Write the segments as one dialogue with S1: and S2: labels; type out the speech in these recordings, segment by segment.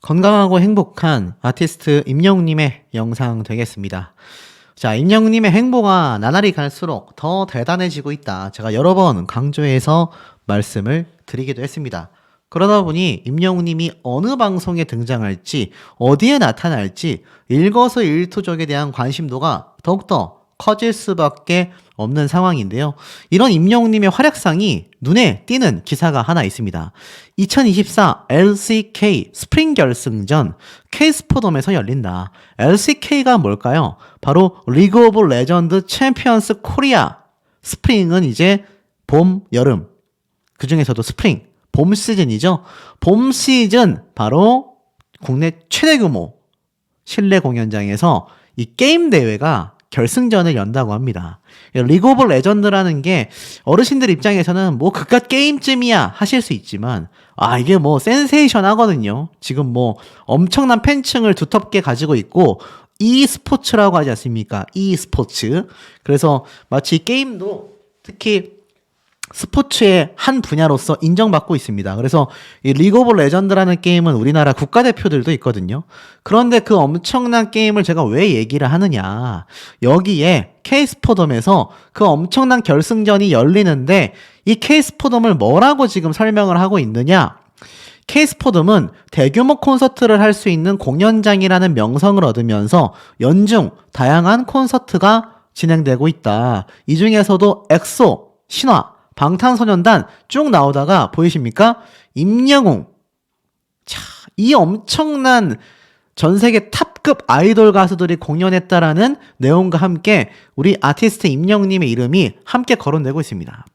S1: 건강하고 행복한 아티스트 임영웅님의 영상 되겠습니다. 자, 임영웅님의 행보가 나날이 갈수록 더 대단해지고 있다. 제가 여러 번 강조해서 말씀을 드리기도 했습니다. 그러다 보니 임영웅님이 어느 방송에 등장할지, 어디에 나타날지 일거수일투족에 대한 관심도가 더욱더 커질 수밖에 없는 상황인데요. 이런 임영웅님의 활약상이 눈에 띄는 기사가 하나 있습니다. 2024 LCK 스프링 결승전 K스포돔에서 열린다. LCK가 뭘까요? 바로 리그 오브 레전드 챔피언스 코리아. 스프링은 이제 봄, 여름. 그 중에서도 스프링, 봄 시즌이죠. 봄 시즌 바로 국내 최대 규모 실내 공연장에서 이 게임 대회가 결승전을 연다고 합니다. 리그 오브 레전드라는 게 어르신들 입장에서는 뭐 그깟 게임쯤이야 하실 수 있지만 이게 뭐 센세이션 하거든요. 지금 뭐 엄청난 팬층을 두텁게 가지고 있고 e스포츠라고 하지 않습니까? e스포츠. 그래서 마치 게임도 특히 스포츠의 한 분야로서 인정받고 있습니다. 그래서 이 리그 오브 레전드라는 게임은 우리나라 국가대표들도 있거든요. 그런데 그 엄청난 게임을 제가 왜 얘기를 하느냐. 여기에 K스포돔에서 그 엄청난 결승전이 열리는데 이 K스포돔을 뭐라고 지금 설명을 하고 있느냐. K스포돔은 대규모 콘서트를 할 수 있는 공연장이라는 명성을 얻으면서 연중 다양한 콘서트가 진행되고 있다. 이 중에서도 엑소, 신화, 방탄소년단 쭉 나오다가 보이십니까? 임영웅. 자, 이 엄청난 전 세계 탑급 아이돌 가수들이 공연했다라는 내용과 함께 우리 아티스트 임영웅님의 이름이 함께 거론되고 있습니다.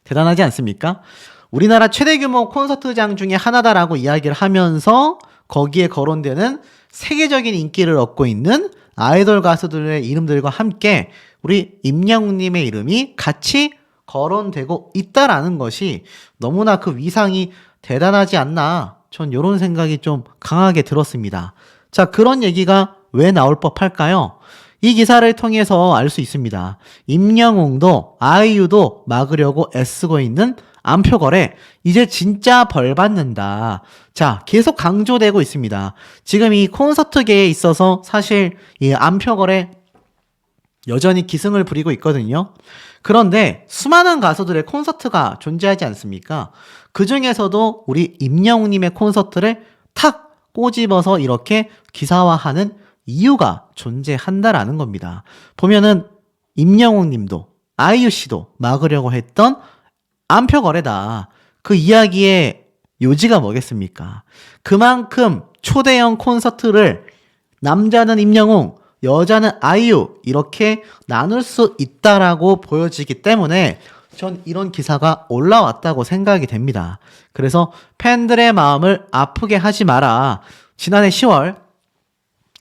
S1: 대단하지 않습니까? 우리나라 최대 규모 콘서트장 중에 하나다라고 이야기를 하면서 거기에 거론되는 세계적인 인기를 얻고 있는 아이돌 가수들의 이름들과 함께 우리 임영웅님의 이름이 같이 거론되고 있다라는 것이 너무나 그 위상이 대단하지 않나, 전 이런 생각이 좀 강하게 들었습니다. 자, 그런 얘기가 왜 나올 법할까요? 이 기사를 통해서 알 수 있습니다. 임영웅도 아이유도 막으려고 애쓰고 있는 안표거래, 이제 진짜 벌 받는다. 자, 계속 강조되고 있습니다. 지금 이 콘서트계에 있어서 사실 이 안표거래 여전히 기승을 부리고 있거든요. 그런데 수많은 가수들의 콘서트가 존재하지 않습니까? 그 중에서도 우리 임영웅님의 콘서트를 탁 꼬집어서 이렇게 기사화하는 이유가 존재한다라는 겁니다. 보면은 임영웅님도 아이유씨도 막으려고 했던 안표거래다. 그 이야기의 요지가 뭐겠습니까? 그만큼 초대형 콘서트를 남자는 임영웅, 여자는 아이유 이렇게 나눌 수 있다라고 보여지기 때문에 전 이런 기사가 올라왔다고 생각이 됩니다. 그래서 팬들의 마음을 아프게 하지 마라. 지난해 10월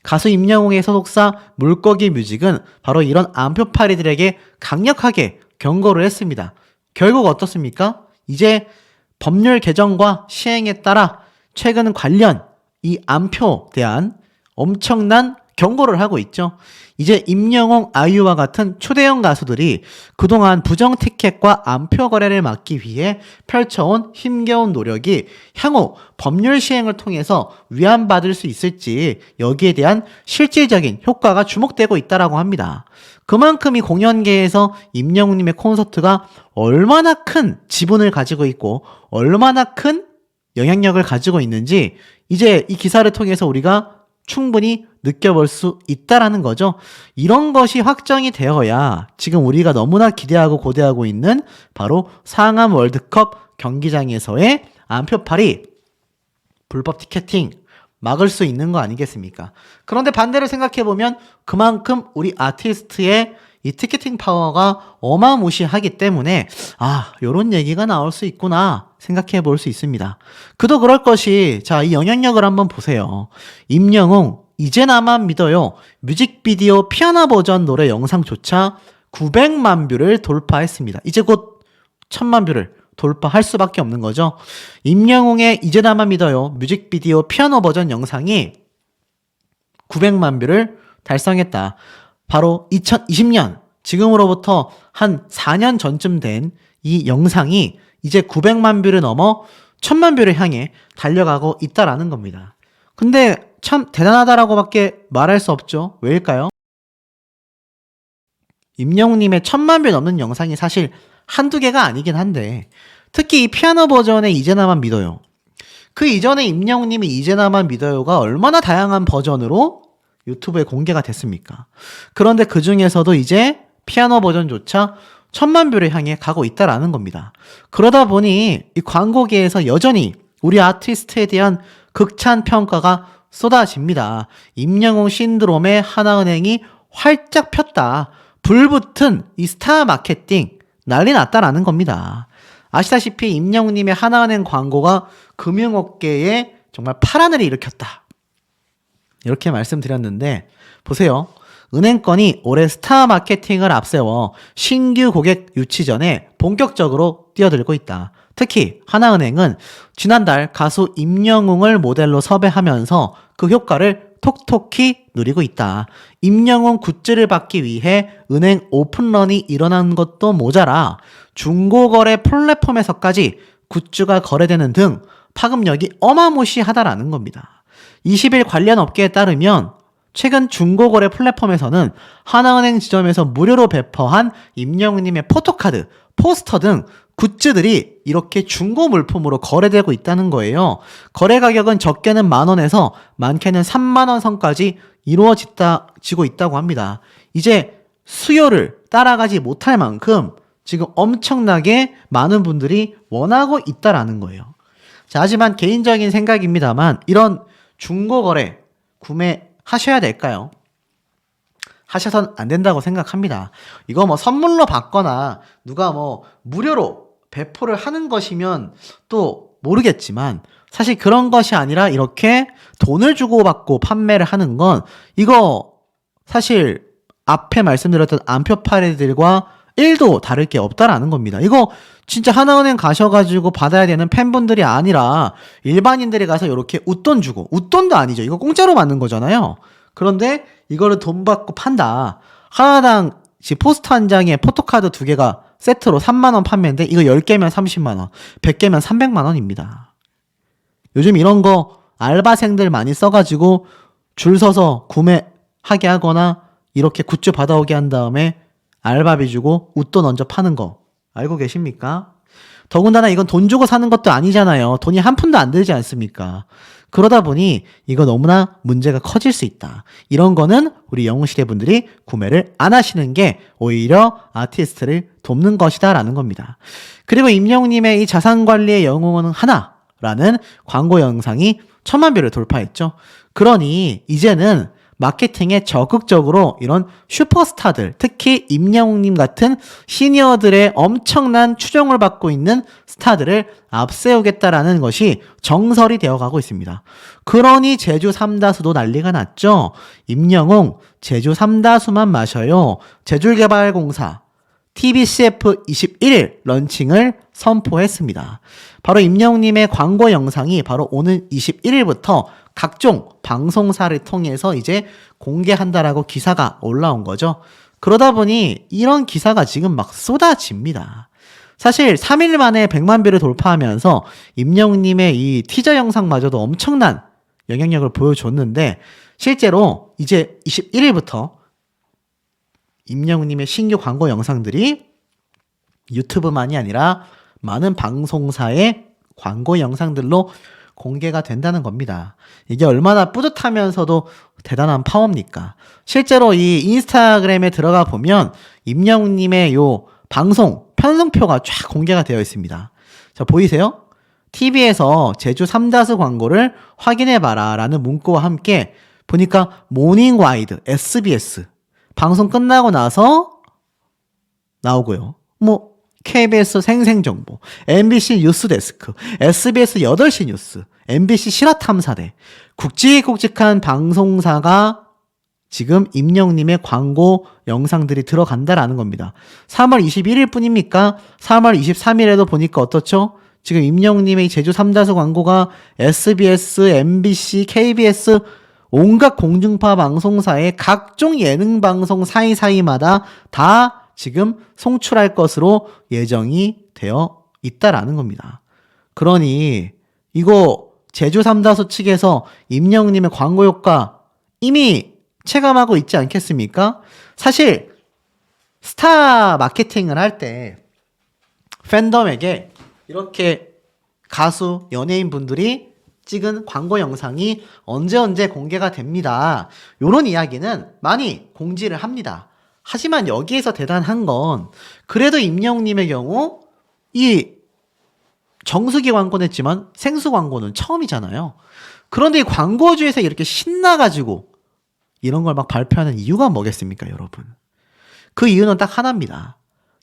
S1: 가수 임영웅의 소속사 물고기 뮤직은 바로 이런 안표파리들에게 강력하게 경고를 했습니다. 결국 어떻습니까? 이제 법률 개정과 시행에 따라 최근 관련 이 안표에 대한 엄청난 경고를 하고 있죠. 이제 임영웅, 아이유와 같은 초대형 가수들이 그동안 부정 티켓과 안표 거래를 막기 위해 펼쳐온 힘겨운 노력이 향후 법률 시행을 통해서 위안받을 수 있을지 여기에 대한 실질적인 효과가 주목되고 있다고 합니다. 그만큼 이 공연계에서 임영웅님의 콘서트가 얼마나 큰 지분을 가지고 있고 얼마나 큰 영향력을 가지고 있는지 이제 이 기사를 통해서 우리가 충분히 느껴볼 수 있다라는 거죠. 이런 것이 확정이 되어야 지금 우리가 너무나 기대하고 고대하고 있는 바로 상암 월드컵 경기장에서의 안표팔이 불법 티켓팅 막을 수 있는 거 아니겠습니까? 그런데 반대로 생각해보면 그만큼 우리 아티스트의 이 티켓팅 파워가 어마무시하기 때문에 요런 얘기가 나올 수 있구나 생각해 볼 수 있습니다. 그도 그럴 것이, 자, 이 영향력을 한번 보세요. 임영웅 이제 나만 믿어요 뮤직비디오 피아노 버전 노래 영상조차 900만 뷰를 돌파했습니다. 이제 곧 1000만 뷰를 돌파할 수밖에 없는 거죠. 임영웅의 이제 나만 믿어요 뮤직비디오 피아노 버전 영상이 900만 뷰를 달성했다. 바로 2020년, 지금으로부터 한 4년 전쯤 된 이 영상이 이제 900만 뷰를 넘어 천만 뷰를 향해 달려가고 있다라는 겁니다. 근데 참 대단하다라고밖에 말할 수 없죠. 왜일까요? 임영웅님의 천만 뷰 넘는 영상이 사실 한두 개가 아니긴 한데, 특히 이 피아노 버전의 이제 나만 믿어요. 그 이전에 임영웅님이 이제 나만 믿어요가 얼마나 다양한 버전으로 유튜브에 공개가 됐습니까? 그런데 그 중에서도 이제 피아노 버전조차 천만 뷰를 향해 가고 있다라는 겁니다. 그러다 보니 이 광고계에서 여전히 우리 아티스트에 대한 극찬 평가가 쏟아집니다. 임영웅 신드롬의 하나은행이 활짝 폈다. 불붙은 이 스타 마케팅 난리 났다라는 겁니다. 아시다시피 임영웅님의 하나은행 광고가 금융업계에 정말 파란을 일으켰다. 이렇게 말씀드렸는데 보세요. 은행권이 올해 스타 마케팅을 앞세워 신규 고객 유치전에 본격적으로 뛰어들고 있다. 특히 하나은행은 지난달 가수 임영웅을 모델로 섭외하면서 그 효과를 톡톡히 누리고 있다. 임영웅 굿즈를 받기 위해 은행 오픈런이 일어난 것도 모자라 중고거래 플랫폼에서까지 굿즈가 거래되는 등 파급력이 어마무시하다라는 겁니다. 20일 관련 업계에 따르면 최근 중고거래 플랫폼에서는 하나은행 지점에서 무료로 배포한 임영웅님의 포토카드, 포스터 등 굿즈들이 이렇게 중고 물품으로 거래되고 있다는 거예요. 거래 가격은 적게는 10,000원에서 많게는 30,000원 선까지 이루어지고 있다고 합니다. 이제 수요를 따라가지 못할 만큼 지금 엄청나게 많은 분들이 원하고 있다라는 거예요. 자, 하지만 개인적인 생각입니다만 이런 중고거래 구매하셔야 될까요? 하셔선 안 된다고 생각합니다. 이거 뭐 선물로 받거나 누가 뭐 무료로 배포를 하는 것이면 또 모르겠지만 사실 그런 것이 아니라 이렇게 돈을 주고 받고 판매를 하는 건 이거 사실 앞에 말씀드렸던 안표파리들과 1도 다를 게 없다라는 겁니다. 이거 진짜 하나은행 가셔가지고 받아야 되는 팬분들이 아니라 일반인들이 가서 이렇게 웃돈 주고, 웃돈도 아니죠. 이거 공짜로 받는 거잖아요. 그런데 이거를 돈 받고 판다. 하나당 포스터 한 장에 포토카드 2개가 세트로 30,000원 판매인데 이거 10개면 300,000원, 100개면 300만원입니다. 요즘 이런 거 알바생들 많이 써가지고 줄 서서 구매하게 하거나 이렇게 굿즈 받아오게 한 다음에 알바비 주고 웃돈 얹어 파는 거 알고 계십니까? 더군다나 이건 돈 주고 사는 것도 아니잖아요. 돈이 한 푼도 안 들지 않습니까? 그러다 보니 이거 너무나 문제가 커질 수 있다. 이런 거는 우리 영웅시대 분들이 구매를 안 하시는 게 오히려 아티스트를 돕는 것이다 라는 겁니다. 그리고 임영웅님의 이 자산관리의 영웅은 하나라는 광고 영상이 10,000만 뷰를 돌파했죠. 그러니 이제는 마케팅에 적극적으로 이런 슈퍼스타들, 특히 임영웅님 같은 시니어들의 엄청난 추종을 받고 있는 스타들을 앞세우겠다라는 것이 정설이 되어가고 있습니다. 그러니 제주 삼다수도 난리가 났죠. 임영웅 제주 삼다수만 마셔요. 제주개발공사 TBCF 21일 런칭을 선포했습니다. 바로 임영웅님의 광고 영상이 바로 오늘 21일부터 각종 방송사를 통해서 이제 공개한다라고 기사가 올라온 거죠. 그러다 보니 이런 기사가 지금 막 쏟아집니다. 사실 3일 만에 100만 뷰를 돌파하면서 임영웅님의 이 티저 영상마저도 엄청난 영향력을 보여줬는데 실제로 이제 21일부터 임영웅님의 신규 광고 영상들이 유튜브만이 아니라 많은 방송사의 광고 영상들로 공개가 된다는 겁니다. 이게 얼마나 뿌듯하면서도 대단한 파워입니까? 실제로 이 인스타그램에 들어가 보면 임영웅님의 요 방송 편성표가 쫙 공개가 되어 있습니다. 자, 보이세요? TV에서 제주 삼다수 광고를 확인해봐라 라는 문구와 함께 보니까 모닝와이드, SBS 방송 끝나고 나서 나오고요. 뭐 KBS 생생정보, MBC 뉴스데스크, SBS 8시 뉴스, MBC 실화탐사대, 굵직굵직한 방송사가 지금 임영웅님의 광고 영상들이 들어간다라는 겁니다. 3월 21일 뿐입니까? 3월 23일에도 보니까 어떻죠? 지금 임영웅님의 제주 삼다수 광고가 SBS, MBC, KBS 온갖 공중파 방송사의 각종 예능 방송 사이사이마다 다 지금 송출할 것으로 예정이 되어 있다라는 겁니다. 그러니 이거 제주 삼다수 측에서 임영웅님의 광고 효과 이미 체감하고 있지 않겠습니까? 사실 스타 마케팅을 할 때 팬덤에게 이렇게 가수, 연예인 분들이 찍은 광고 영상이 언제 공개가 됩니다. 요런 이야기는 많이 공지를 합니다. 하지만 여기에서 대단한 건 그래도 임영웅님의 경우 이 정수기 광고는 했지만 생수 광고는 처음이잖아요. 그런데 이 광고주에서 이렇게 신나가지고 이런 걸 막 발표하는 이유가 뭐겠습니까, 여러분? 그 이유는 딱 하나입니다.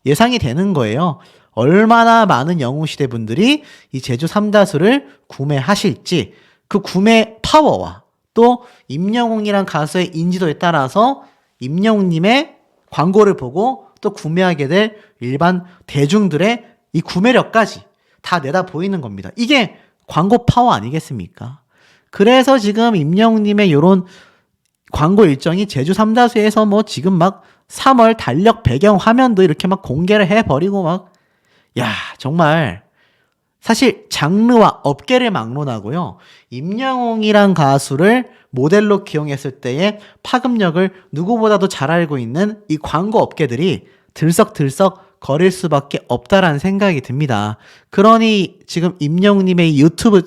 S1: 예상이 되는 거예요. 얼마나 많은 영웅시대 분들이 이 제주 삼다수를 구매하실지 그 구매 파워와 또 임영웅이란 가수의 인지도에 따라서 임영웅님의 광고를 보고 또 구매하게 될 일반 대중들의 이 구매력까지 다 내다 보이는 겁니다. 이게 광고 파워 아니겠습니까? 그래서 지금 임영웅님의 요런 광고 일정이 제주 삼다수에서 뭐 지금 막 3월 달력 배경 화면도 이렇게 막 공개를 해버리고 막, 야, 정말, 사실 장르와 업계를 막론하고요. 임영웅이란 가수를 모델로 기용했을 때의 파급력을 누구보다도 잘 알고 있는 이 광고 업계들이 들썩들썩 거릴 수밖에 없다라는 생각이 듭니다. 그러니 지금 임영웅님의 유튜브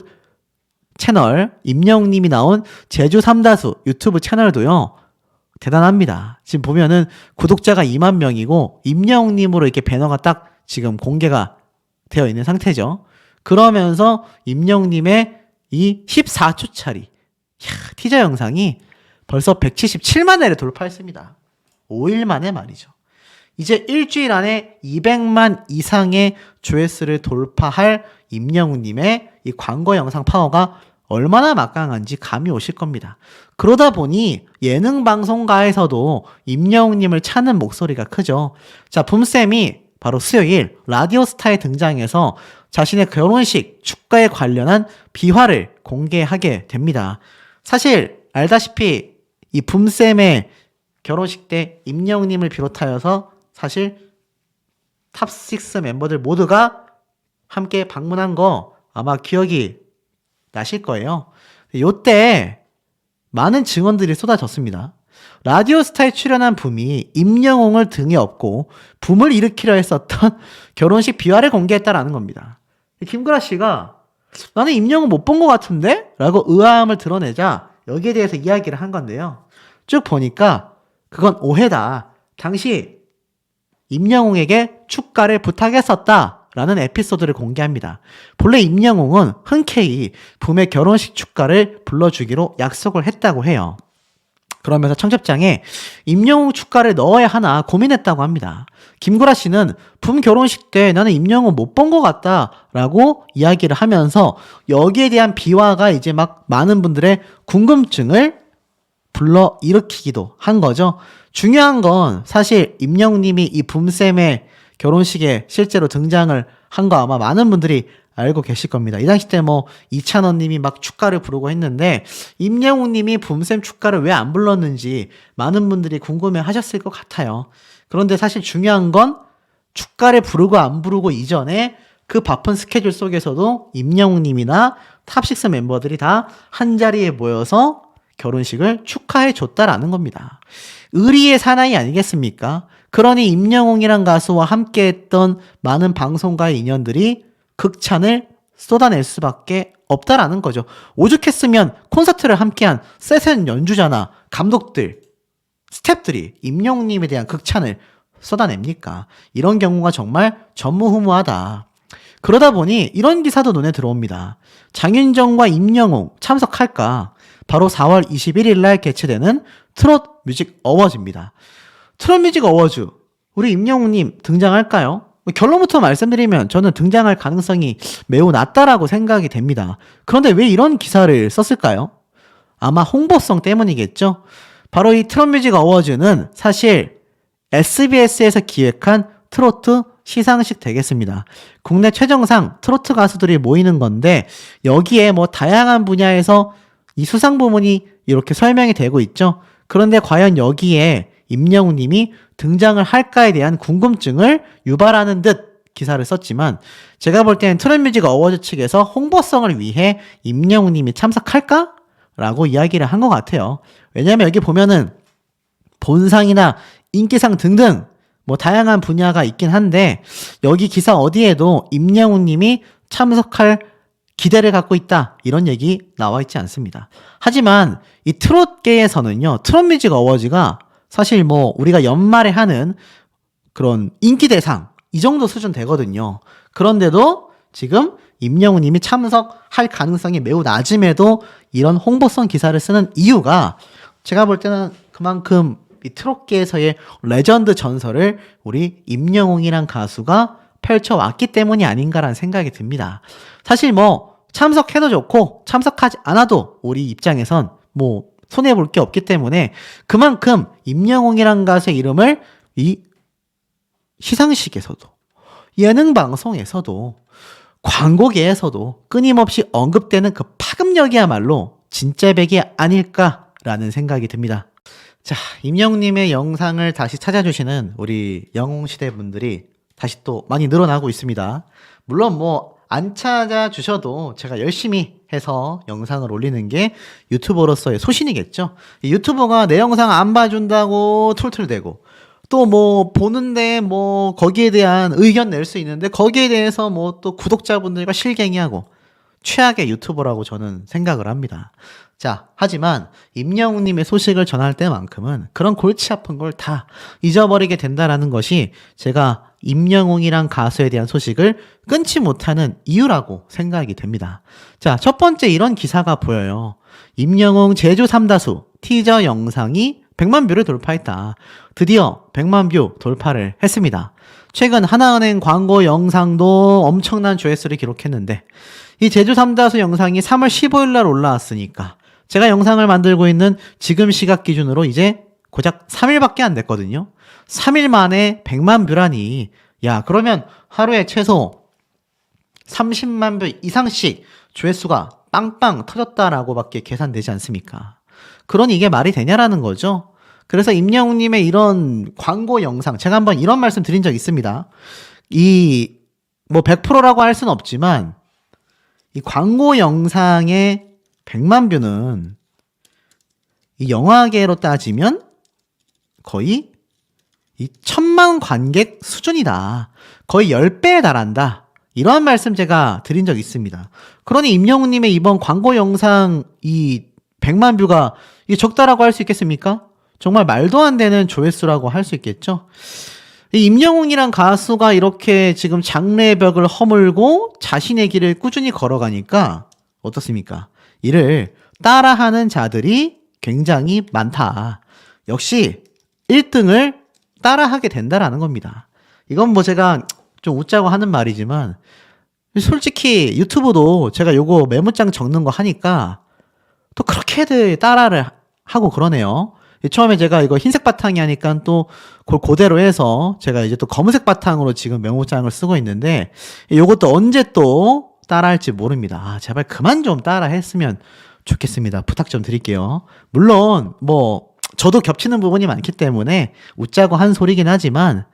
S1: 채널, 임영웅님이 나온 제주 삼다수 유튜브 채널도요. 대단합니다. 지금 보면은 구독자가 2만 명이고 임영웅님으로 이렇게 배너가 딱 지금 공개가 되어 있는 상태죠. 그러면서 임영웅님의 이 14초짜리 티저 영상이 벌써 177만 회를 돌파했습니다. 5일 만에 말이죠. 이제 일주일 안에 200만 이상의 조회수를 돌파할 임영웅님의 이 광고 영상 파워가 얼마나 막강한지 감이 오실 겁니다. 그러다 보니 예능 방송가에서도 임영웅님을 찾는 목소리가 크죠. 자, 붐쌤이 바로 수요일 라디오스타에 등장해서 자신의 결혼식 축가에 관련한 비화를 공개하게 됩니다. 사실 알다시피 이 붐쌤의 결혼식 때 임영웅님을 비롯하여서 사실 탑6 멤버들 모두가 함께 방문한 거 아마 기억이 나실 거예요. 요때 많은 증언들이 쏟아졌습니다. 라디오스타에 출연한 붐이 임영웅을 등에 업고 붐을 일으키려 했었던 결혼식 비화를 공개했다라는 겁니다. 김구라 씨가 나는 임영웅 못 본 것 같은데? 라고 의아함을 드러내자 여기에 대해서 이야기를 한 건데요. 쭉 보니까 그건 오해다. 당시 임영웅에게 축가를 부탁했었다. 라는 에피소드를 공개합니다. 본래 임영웅은 흔쾌히 붐의 결혼식 축가를 불러주기로 약속을 했다고 해요. 그러면서 청첩장에 임영웅 축가를 넣어야 하나 고민했다고 합니다. 김구라 씨는 붐 결혼식 때 나는 임영웅 못 본 것 같다 라고 이야기를 하면서 여기에 대한 비화가 이제 막 많은 분들의 궁금증을 불러일으키기도 한 거죠. 중요한 건 사실 임영웅님이 이 붐쌤의 결혼식에 실제로 등장을 한 거 아마 많은 분들이 알고 계실 겁니다. 이 당시 때 뭐 이찬원 님이 막 축가를 부르고 했는데 임영웅 님이 붐쌤 축가를 왜 안 불렀는지 많은 분들이 궁금해 하셨을 것 같아요. 그런데 사실 중요한 건 축가를 부르고 안 부르고 이전에 그 바쁜 스케줄 속에서도 임영웅 님이나 탑6 멤버들이 다 한자리에 모여서 결혼식을 축하해 줬다라는 겁니다. 의리의 사나이 아니겠습니까? 그러니 임영웅이란 가수와 함께했던 많은 방송가의 인연들이 극찬을 쏟아낼 수밖에 없다라는 거죠. 오죽했으면 콘서트를 함께한 세션 연주자나 감독들, 스태프들이 임영웅님에 대한 극찬을 쏟아냅니까? 이런 경우가 정말 전무후무하다. 그러다 보니 이런 기사도 눈에 들어옵니다. 장윤정과 임영웅 참석할까? 바로 4월 21일 날 개최되는 트롯 뮤직 어워즈입니다. 트롯 뮤직 어워즈, 우리 임영웅님 등장할까요? 결론부터 말씀드리면 저는 등장할 가능성이 매우 낮다라고 생각이 됩니다. 그런데 왜 이런 기사를 썼을까요? 아마 홍보성 때문이겠죠? 바로 이 트롯 뮤직 어워즈는 사실 SBS에서 기획한 트로트 시상식 되겠습니다. 국내 최정상 트로트 가수들이 모이는 건데 여기에 뭐 다양한 분야에서 이 수상 부문이 이렇게 설명이 되고 있죠. 그런데 과연 여기에 임영웅 님이 등장을 할까에 대한 궁금증을 유발하는 듯 기사를 썼지만 제가 볼 때는 트롯뮤직 어워즈 측에서 홍보성을 위해 임영웅님이 참석할까? 라고 이야기를 한 것 같아요. 왜냐하면 여기 보면은 본상이나 인기상 등등 뭐 다양한 분야가 있긴 한데 여기 기사 어디에도 임영웅님이 참석할 기대를 갖고 있다 이런 얘기 나와 있지 않습니다. 하지만 이 트롯계에서는요, 트롯뮤직 어워즈가 사실 뭐 우리가 연말에 하는 그런 인기대상 이 정도 수준 되거든요. 그런데도 지금 임영웅님이 참석할 가능성이 매우 낮음에도 이런 홍보성 기사를 쓰는 이유가 제가 볼 때는 그만큼 이 트롯계에서의 레전드 전설을 우리 임영웅이란 가수가 펼쳐왔기 때문이 아닌가라는 생각이 듭니다. 사실 뭐 참석해도 좋고 참석하지 않아도 우리 입장에선 뭐 손해볼 게 없기 때문에 그만큼 임영웅이란 가수의 이름을 이 시상식에서도 예능 방송에서도 광고계에서도 끊임없이 언급되는 그 파급력이야말로 진짜 백이 아닐까라는 생각이 듭니다. 자, 임영웅님의 영상을 다시 찾아주시는 우리 영웅시대 분들이 다시 또 많이 늘어나고 있습니다. 물론 뭐 안 찾아주셔도 제가 열심히 해서 영상을 올리는 게 유튜버로서의 소신이겠죠. 유튜버가 내 영상 안 봐준다고 툴툴대고 또 뭐 보는데 뭐 거기에 대한 의견 낼 수 있는데 거기에 대해서 뭐 또 구독자분들과 실갱이하고 최악의 유튜버라고 저는 생각을 합니다. 자, 하지만 임영웅님의 소식을 전할 때만큼은 그런 골치 아픈 걸 다 잊어버리게 된다라는 것이 제가 임영웅이란 가수에 대한 소식을 끊지 못하는 이유라고 생각이 됩니다. 자, 첫 번째 이런 기사가 보여요. 임영웅 제주 삼다수 티저 영상이 100만 뷰를 돌파했다. 드디어 100만 뷰 돌파를 했습니다. 최근 하나은행 광고 영상도 엄청난 조회수를 기록했는데 이 제주 삼다수 영상이 3월 15일 날 올라왔으니까 제가 영상을 만들고 있는 지금 시각 기준으로 이제 고작 3일밖에 안 됐거든요. 3일 만에 100만 뷰라니 야 그러면 하루에 최소 30만 뷰 이상씩 조회수가 빵빵 터졌다라고 밖에 계산되지 않습니까? 그러니 이게 말이 되냐라는 거죠. 그래서 임영웅님의 이런 광고 영상 제가 한번 이런 말씀 드린 적 있습니다. 이 뭐 100%라고 할 수는 없지만 이 광고 영상의 100만 뷰는 이 영화계로 따지면 거의 이 1000만 관객 수준이다. 거의 10배에 달한다. 이런 말씀 제가 드린 적 있습니다. 그러니 임영웅님의 이번 광고 영상 이 100만 뷰가 이게 적다라고 할 수 있겠습니까? 정말 말도 안 되는 조회수라고 할 수 있겠죠? 이 임영웅이란 가수가 이렇게 지금 장래의 벽을 허물고 자신의 길을 꾸준히 걸어가니까 어떻습니까? 이를 따라하는 자들이 굉장히 많다. 역시 1등을 따라하게 된다라는 겁니다. 이건 뭐 제가 좀 웃자고 하는 말이지만 솔직히 유튜브도 제가 요거 메모장 적는 거 하니까 또 그렇게들 따라를 하고 그러네요. 처음에 제가 이거 흰색 바탕이 하니까 또 그걸 그대로 해서 제가 이제 또 검은색 바탕으로 지금 메모장을 쓰고 있는데 요것도 언제 또 따라할지 모릅니다. 아, 제발 그만 좀 따라 했으면 좋겠습니다. 부탁 좀 드릴게요. 물론 뭐 저도 겹치는 부분이 많기 때문에 웃자고 한 소리긴 하지만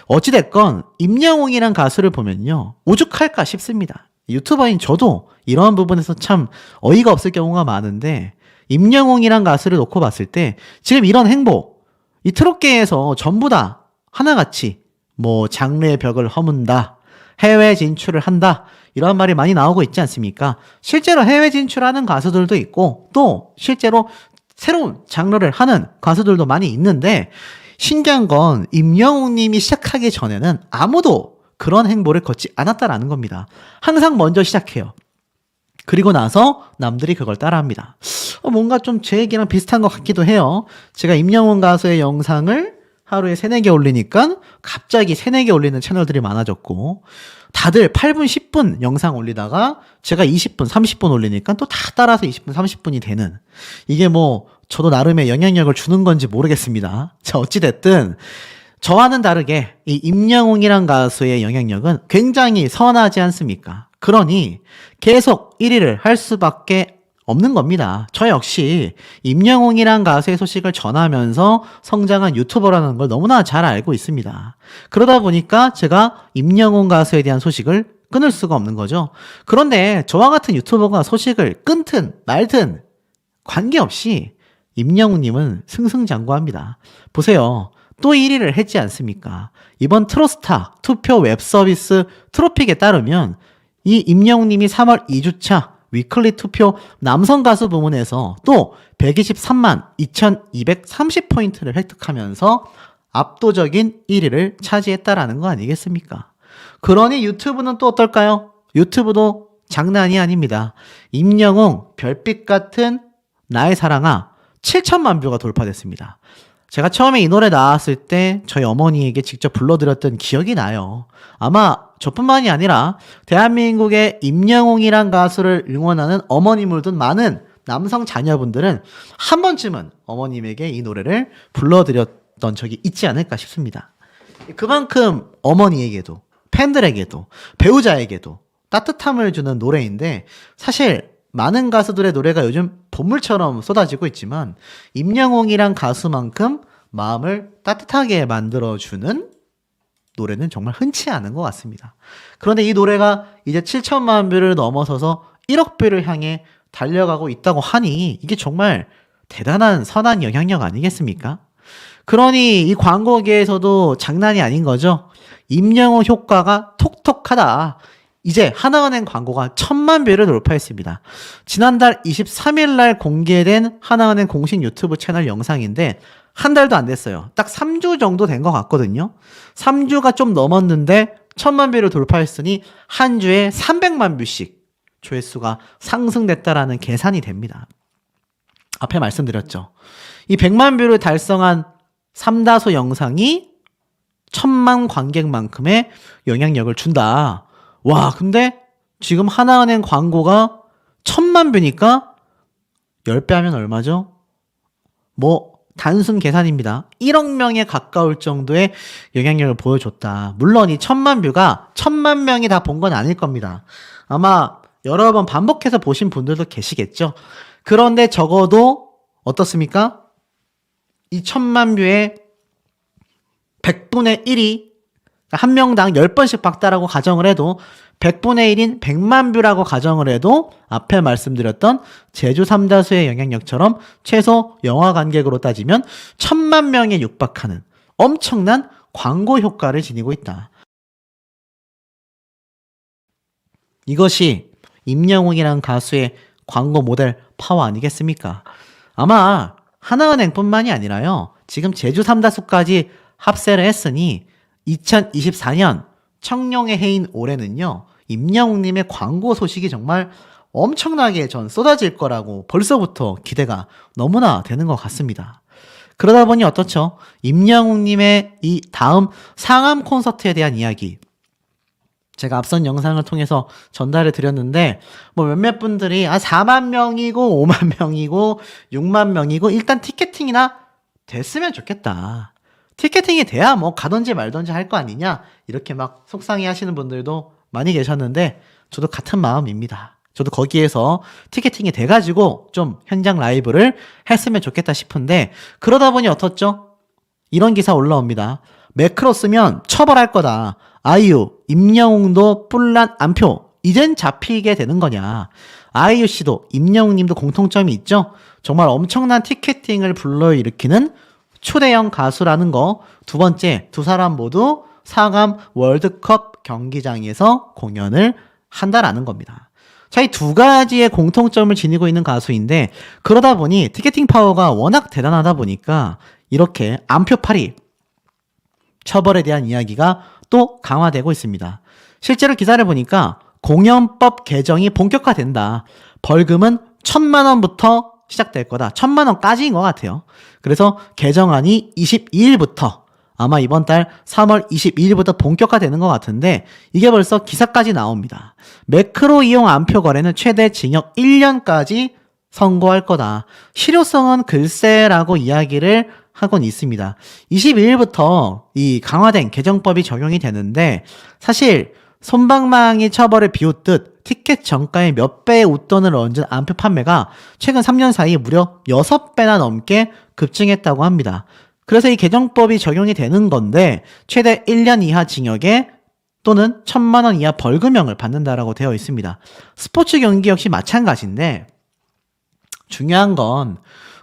S1: 어찌됐건 임영웅이란 가수를 보면요 오죽할까 싶습니다. 유튜버인 저도 이러한 부분에서 참 어이가 없을 경우가 많은데 임영웅이란 가수를 놓고 봤을 때 지금 이런 행보 이 트롯계에서 전부 다 하나같이 뭐 장래의 벽을 허문다 해외 진출을 한다 이런 말이 많이 나오고 있지 않습니까? 실제로 해외 진출하는 가수들도 있고 또 실제로 새로운 장르를 하는 가수들도 많이 있는데 신기한 건 임영웅님이 시작하기 전에는 아무도 그런 행보를 걷지 않았다라는 겁니다. 항상 먼저 시작해요. 그리고 나서 남들이 그걸 따라합니다. 뭔가 좀 제 얘기랑 비슷한 것 같기도 해요. 제가 임영웅 가수의 영상을 하루에 3-4개 올리니까 갑자기 3-4개 올리는 채널들이 많아졌고 다들 8분, 10분 영상 올리다가 제가 20분, 30분 올리니까 또 다 따라서 20분, 30분이 되는 이게 뭐 저도 나름의 영향력을 주는 건지 모르겠습니다. 자, 어찌됐든 저와는 다르게 이 임영웅이란 가수의 영향력은 굉장히 선하지 않습니까? 그러니 계속 1위를 할 수밖에 없는 겁니다. 저 역시 임영웅이란 가수의 소식을 전하면서 성장한 유튜버라는 걸 너무나 잘 알고 있습니다. 그러다 보니까 제가 임영웅 가수에 대한 소식을 끊을 수가 없는 거죠. 그런데 저와 같은 유튜버가 소식을 끊든 말든 관계없이 임영웅님은 승승장구합니다. 보세요. 또 1위를 했지 않습니까? 이번 트로스타 투표 웹서비스 트로픽에 따르면 이 임영웅님이 3월 2주차 위클리 투표 남성 가수 부문에서 또 123만 2230포인트를 획득하면서 압도적인 1위를 차지했다라는 거 아니겠습니까? 그러니 유튜브는 또 어떨까요? 유튜브도 장난이 아닙니다. 임영웅 별빛 같은 나의 사랑아 7천만 뷰가 돌파됐습니다. 제가 처음에 이 노래 나왔을 때 저희 어머니에게 직접 불러드렸던 기억이 나요. 아마 저뿐만이 아니라 대한민국의 임영웅이란 가수를 응원하는 어머님을 둔 많은 남성 자녀분들은 한 번쯤은 어머님에게 이 노래를 불러드렸던 적이 있지 않을까 싶습니다. 그만큼 어머니에게도 팬들에게도 배우자에게도 따뜻함을 주는 노래인데 사실 많은 가수들의 노래가 요즘 본물처럼 쏟아지고 있지만 임영웅이란 가수만큼 마음을 따뜻하게 만들어주는 노래는 정말 흔치 않은 것 같습니다. 그런데 이 노래가 이제 7천만 뷰를 넘어서서 1억 뷰를 향해 달려가고 있다고 하니 이게 정말 대단한 선한 영향력 아니겠습니까? 그러니 이 광고계에서도 장난이 아닌 거죠. 임영웅 효과가 톡톡하다. 이제 하나은행 광고가 1000만 뷰를 돌파했습니다. 지난달 23일 날 공개된 하나은행 공식 유튜브 채널 영상인데 한 달도 안 됐어요. 딱 3주 정도 된 것 같거든요. 3주가 좀 넘었는데 1000만 뷰를 돌파했으니 한 주에 300만 뷰씩 조회수가 상승됐다라는 계산이 됩니다. 앞에 말씀드렸죠. 이 100만 뷰를 달성한 삼다소 영상이 1000만 관객만큼의 영향력을 준다. 와, 근데 지금 하나은행 광고가 1000만 뷰니까 10배 하면 얼마죠? 단순 계산입니다. 1억 명에 가까울 정도의 영향력을 보여줬다. 물론 이 1000만 뷰가 1000만 명이 다 본 건 아닐 겁니다. 아마 여러 번 반복해서 보신 분들도 계시겠죠. 그런데 적어도 어떻습니까? 이 1000만 뷰의 100분의 1이 한 명당 10번씩 박다라고 가정을 해도 100분의 1인 100만 뷰라고 가정을 해도 앞에 말씀드렸던 제주 삼다수의 영향력처럼 최소 영화 관객으로 따지면 1000만 명에 육박하는 엄청난 광고 효과를 지니고 있다. 이것이 임영웅이란 가수의 광고 모델 파워 아니겠습니까? 아마 하나은행뿐만이 아니라요. 지금 제주 삼다수까지 합세를 했으니 2024년 청룡의 해인 올해는요. 임영웅님의 광고 소식이 정말 엄청나게 전 쏟아질 거라고 벌써부터 기대가 너무나 되는 것 같습니다. 그러다 보니 어떻죠? 임영웅님의 이 다음 상암 콘서트에 대한 이야기 제가 앞선 영상을 통해서 전달을 드렸는데 몇몇 분들이 4만 명이고 5만 명이고 6만 명이고 일단 티켓팅이나 됐으면 좋겠다. 티켓팅이 돼야 가든지 말든지 할 거 아니냐 이렇게 막 속상해 하시는 분들도 많이 계셨는데 저도 같은 마음입니다. 저도 거기에서 티켓팅이 돼가지고 좀 현장 라이브를 했으면 좋겠다 싶은데 그러다 보니 어떻죠? 이런 기사 올라옵니다. 매크로 쓰면 처벌할 거다. 아이유, 임영웅도 뿔난 안표. 이젠 잡히게 되는 거냐. 아이유 씨도 임영웅님도 공통점이 있죠? 정말 엄청난 티켓팅을 불러일으키는 초대형 가수라는 거. 두 번째, 두 사람 모두 상암 월드컵 경기장에서 공연을 한다라는 겁니다. 자, 이 두 가지의 공통점을 지니고 있는 가수인데 그러다 보니 티켓팅 파워가 워낙 대단하다 보니까 이렇게 안표팔이 처벌에 대한 이야기가 또 강화되고 있습니다. 실제로 기사를 보니까 공연법 개정이 본격화된다. 벌금은 1000만 원부터 시작될 거다. 1000만 원까지인 것 같아요. 그래서 개정안이 22일부터 아마 이번 달 3월 22일부터 본격화되는 것 같은데 이게 벌써 기사까지 나옵니다. 매크로 이용 안표 거래는 최대 징역 1년까지 선고할 거다. 실효성은 글쎄라고 이야기를 하곤 있습니다. 22일부터 이 강화된 개정법이 적용이 되는데 사실 솜방망이 처벌을 비웃듯 티켓 정가의 몇 배의 웃돈을 얹은 암표 판매가 최근 3년 사이 무려 6배나 넘게 급증했다고 합니다. 그래서 이 개정법이 적용이 되는 건데 최대 1년 이하 징역에 또는 1,000만 원 이하 벌금형을 받는다라고 되어 있습니다. 스포츠 경기 역시 마찬가지인데 중요한 건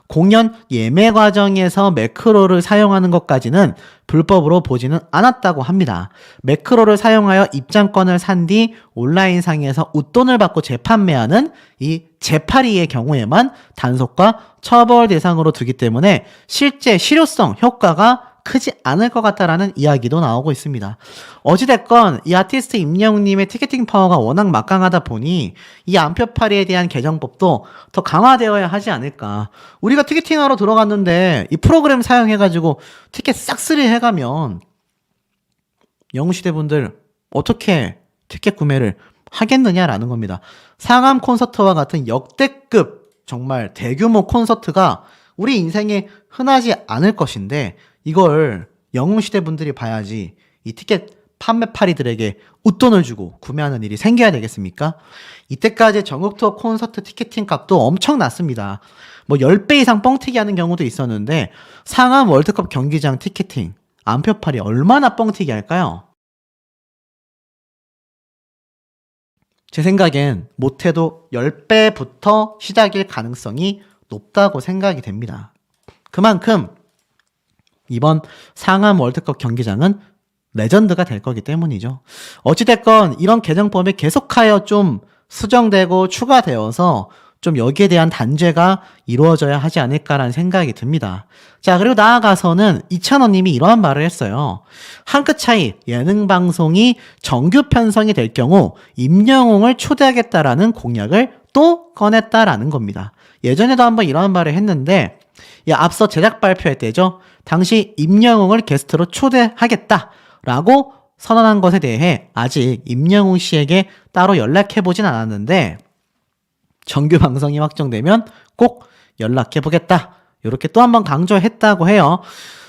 S1: 공연 예매 과정에서 매크로를 사용하는 것까지는 불법으로 보지는 않았다고 합니다. 매크로를 사용하여 입장권을 산 뒤 온라인상에서 웃돈을 받고 재판매하는 이 재파리의 경우에만 단속과 처벌 대상으로 두기 때문에 실제 실효성, 효과가 크지 않을 것 같다라는 이야기도 나오고 있습니다. 어찌됐건 이 아티스트 임영웅님의 티켓팅 파워가 워낙 막강하다 보니 이 암표파리에 대한 개정법도 더 강화되어야 하지 않을까. 우리가 티켓팅하러 들어갔는데 이 프로그램 사용해가지고 티켓 싹쓸이 해가면 영웅시대분들 어떻게 티켓 구매를 하겠느냐라는 겁니다. 상암 콘서트와 같은 역대급 정말 대규모 콘서트가 우리 인생에 흔하지 않을 것인데 이걸 영웅시대 분들이 봐야지 이 티켓 판매파리들에게 웃돈을 주고 구매하는 일이 생겨야 되겠습니까? 이때까지 전국 투어 콘서트 티켓팅 값도 엄청 났습니다. 뭐 10배 이상 뻥튀기 하는 경우도 있었는데 상암 월드컵 경기장 티켓팅 암표팔이 얼마나 뻥튀기 할까요? 제 생각엔 못해도 10배부터 시작일 가능성이 높다고 생각이 됩니다. 그만큼 이번 상암 월드컵 경기장은 레전드가 될 거기 때문이죠. 어찌됐건 이런 개정법이 계속하여 좀 수정되고 추가되어서 좀 여기에 대한 단죄가 이루어져야 하지 않을까라는 생각이 듭니다. 자, 그리고 나아가서는 이찬원님이 이러한 말을 했어요. 한 끗 차이 예능 방송이 정규 편성이 될 경우 임영웅을 초대하겠다라는 공약을 또 꺼냈다라는 겁니다. 예전에도 한번 이러한 말을 했는데 앞서 제작 발표할 때죠. 당시 임영웅을 게스트로 초대하겠다라고 선언한 것에 대해 아직 임영웅 씨에게 따로 연락해보진 않았는데 정규 방송이 확정되면 꼭 연락해보겠다. 이렇게 또 한번 강조했다고 해요.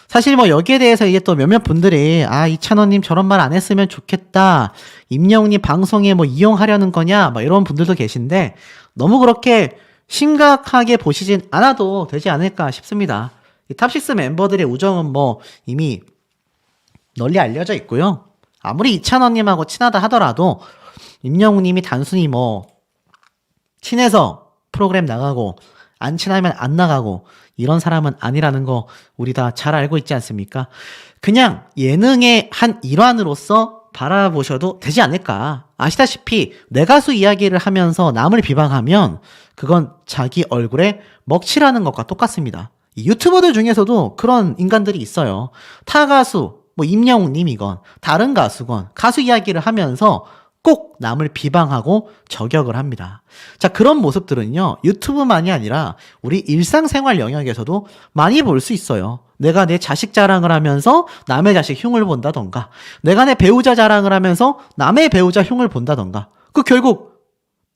S1: 사실 뭐 여기에 대해서 이게 또 몇몇 분들이 이찬원님 저런 말 안 했으면 좋겠다. 임영웅님 방송에 뭐 이용하려는 거냐? 뭐 이런 분들도 계신데 너무 그렇게 심각하게 보시진 않아도 되지 않을까 싶습니다. 이 탑식스 멤버들의 우정은 뭐 이미 널리 알려져 있고요. 아무리 이찬원님하고 친하다 하더라도 임영웅님이 단순히 뭐 친해서 프로그램 나가고 안 친하면 안 나가고 이런 사람은 아니라는 거 우리 다 잘 알고 있지 않습니까? 그냥 예능의 한 일환으로서 바라보셔도 되지 않을까. 아시다시피 내 가수 이야기를 하면서 남을 비방하면 그건 자기 얼굴에 먹칠하는 것과 똑같습니다. 이 유튜버들 중에서도 그런 인간들이 있어요. 타 가수, 뭐 임영웅님이건 다른 가수건 가수 이야기를 하면서 꼭 남을 비방하고 저격을 합니다. 자, 그런 모습들은요, 유튜브만이 아니라 우리 일상생활 영역에서도 많이 볼 수 있어요. 내가 내 자식 자랑을 하면서 남의 자식 흉을 본다던가, 내가 내 배우자 자랑을 하면서 남의 배우자 흉을 본다던가, 그 결국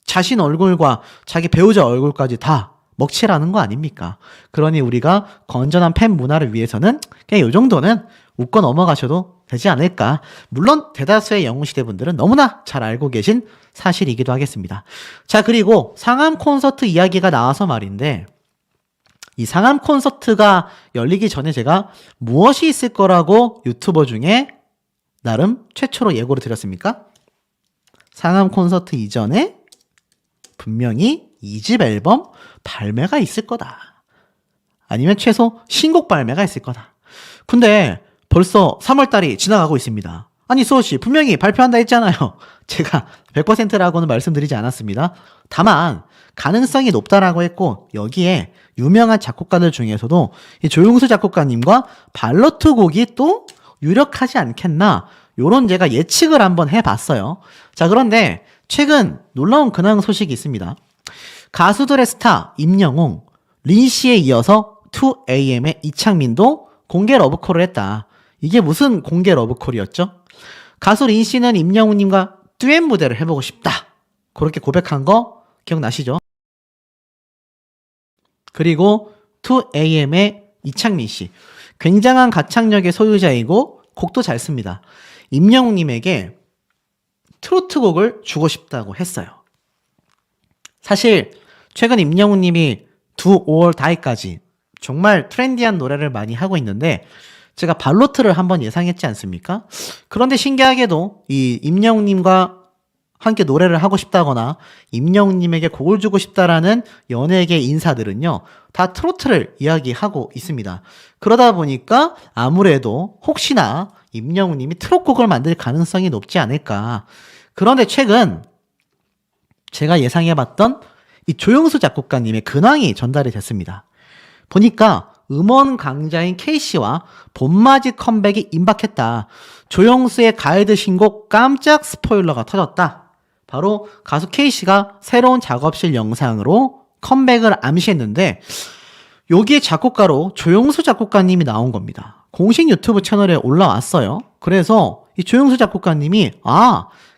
S1: 자신 얼굴과 자기 배우자 얼굴까지 다 먹칠하는 거 아닙니까? 그러니 우리가 건전한 팬 문화를 위해서는 그냥 이 정도는 웃고 넘어가셔도 되지 않을까. 물론 대다수의 영웅시대 분들은 너무나 잘 알고 계신 사실이기도 하겠습니다. 자, 그리고 상암 콘서트 이야기가 나와서 말인데 이 상암 콘서트가 열리기 전에 제가 무엇이 있을 거라고 유튜버 중에 나름 최초로 예고를 드렸습니까? 상암 콘서트 이전에 분명히 2집 앨범 발매가 있을 거다. 아니면 최소 신곡 발매가 있을 거다. 근데 벌써 3월달이 지나가고 있습니다. 아니 수호씨 분명히 발표한다 했잖아요. 제가 100%라고는 말씀드리지 않았습니다. 다만 가능성이 높다라고 했고 여기에 유명한 작곡가들 중에서도 이 조용수 작곡가님과 발로트 곡이 또 유력하지 않겠나 요런 제가 예측을 한번 해봤어요. 자, 그런데 최근 놀라운 근황 소식이 있습니다. 가수들의 스타 임영웅, 린씨에 이어서 2AM의 이창민도 공개 러브콜을 했다. 이게 무슨 공개 러브콜이었죠? 가수 린씨는 임영웅님과 듀엣 무대를 해보고 싶다. 그렇게 고백한 거 기억나시죠? 그리고 2AM의 이창민씨. 굉장한 가창력의 소유자이고 곡도 잘 씁니다. 임영웅님에게 트로트곡을 주고 싶다고 했어요. 사실 최근 임영웅님이 두 5월 다이까지 정말 트렌디한 노래를 많이 하고 있는데 제가 발로트를 한번 예상했지 않습니까? 그런데 신기하게도 이 임영웅님과 함께 노래를 하고 싶다거나 임영웅님에게 곡을 주고 싶다라는 연예계 인사들은요 다 트로트를 이야기하고 있습니다. 그러다 보니까 아무래도 혹시나 임영웅님이 트로트곡을 만들 가능성이 높지 않을까. 그런데 최근 제가 예상해봤던 이 조용수 작곡가님의 근황이 전달이 됐습니다. 보니까 음원 강자인 K씨와 봄맞이 컴백이 임박했다. 조용수의 가이드 신곡 깜짝 스포일러가 터졌다. 바로 가수 K씨가 새로운 작업실 영상으로 컴백을 암시했는데 여기에 작곡가로 조용수 작곡가님이 나온 겁니다. 공식 유튜브 채널에 올라왔어요. 그래서 이 조용수 작곡가님이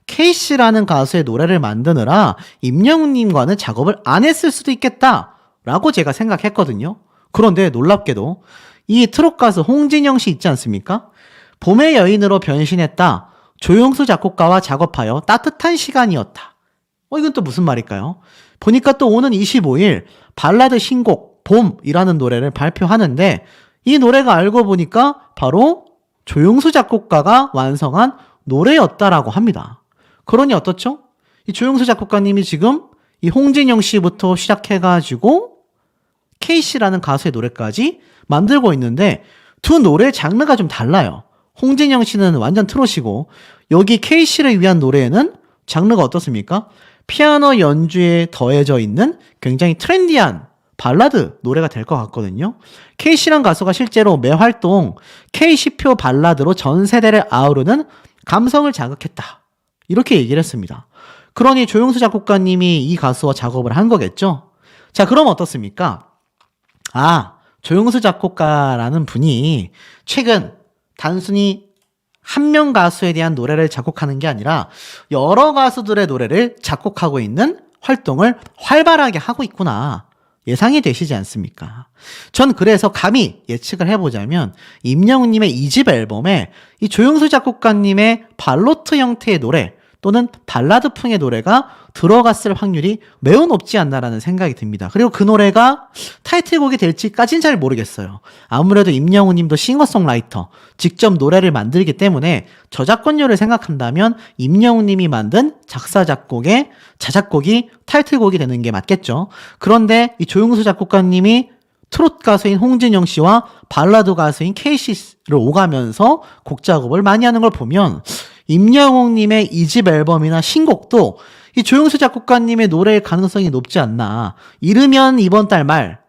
S1: K씨라는 가수의 노래를 만드느라 임영웅님과는 작업을 안 했을 수도 있겠다 라고 제가 생각했거든요. 그런데 놀랍게도 이 트롯 가수 홍진영 씨 있지 않습니까? 봄의 여인으로 변신했다. 조용수 작곡가와 작업하여 따뜻한 시간이었다. 이건 또 무슨 말일까요? 보니까 또 오는 25일 발라드 신곡 봄이라는 노래를 발표하는데 이 노래가 알고 보니까 바로 조용수 작곡가가 완성한 노래였다라고 합니다. 그러니 어떻죠? 이 조용수 작곡가님이 지금 이 홍진영 씨부터 시작해가지고 K씨라는 가수의 노래까지 만들고 있는데 두 노래 장르가 좀 달라요. 홍진영 씨는 완전 트롯이고 여기 K씨를 위한 노래에는 장르가 어떻습니까? 피아노 연주에 더해져 있는 굉장히 트렌디한 발라드 노래가 될 것 같거든요. K씨란 가수가 실제로 매 활동 K씨표 발라드로 전 세대를 아우르는 감성을 자극했다. 이렇게 얘기를 했습니다. 그러니 조용수 작곡가님이 이 가수와 작업을 한 거겠죠? 자, 그럼 어떻습니까? 조용수 작곡가라는 분이 최근 단순히 한 명 가수에 대한 노래를 작곡하는 게 아니라 여러 가수들의 노래를 작곡하고 있는 활동을 활발하게 하고 있구나. 예상이 되시지 않습니까? 전 그래서 감히 예측을 해보자면 임영웅님의 2집 앨범에 이 조용수 작곡가님의 발로트 형태의 노래 또는 발라드풍의 노래가 들어갔을 확률이 매우 높지 않나라는 생각이 듭니다. 그리고 그 노래가 타이틀곡이 될지까지는 잘 모르겠어요. 아무래도 임영웅 님도 싱어송라이터, 직접 노래를 만들기 때문에 저작권료를 생각한다면 임영웅 님이 만든 작사, 작곡의 자작곡이 타이틀곡이 되는 게 맞겠죠. 그런데 이 조용수 작곡가님이 트롯 가수인 홍진영 씨와 발라드 가수인 K씨를 오가면서 곡 작업을 많이 하는 걸 보면 임영웅님의 2집 앨범이나 신곡도 이 조용수 작곡가님의 노래일 가능성이 높지 않나. 이르면 이번 달 말,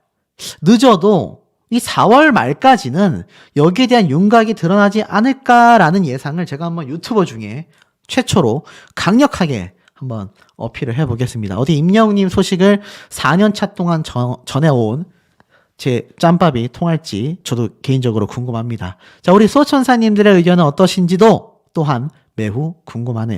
S1: 늦어도 이 4월 말까지는 여기에 대한 윤곽이 드러나지 않을까라는 예상을 제가 한번 유튜버 중에 최초로 강력하게 한번 어필을 해보겠습니다. 어디 임영웅님 소식을 4년 차 동안 전해온 제 짬밥이 통할지 저도 개인적으로 궁금합니다. 자, 우리 소천사님들의 의견은 어떠신지도 또한 매우 궁금하네요.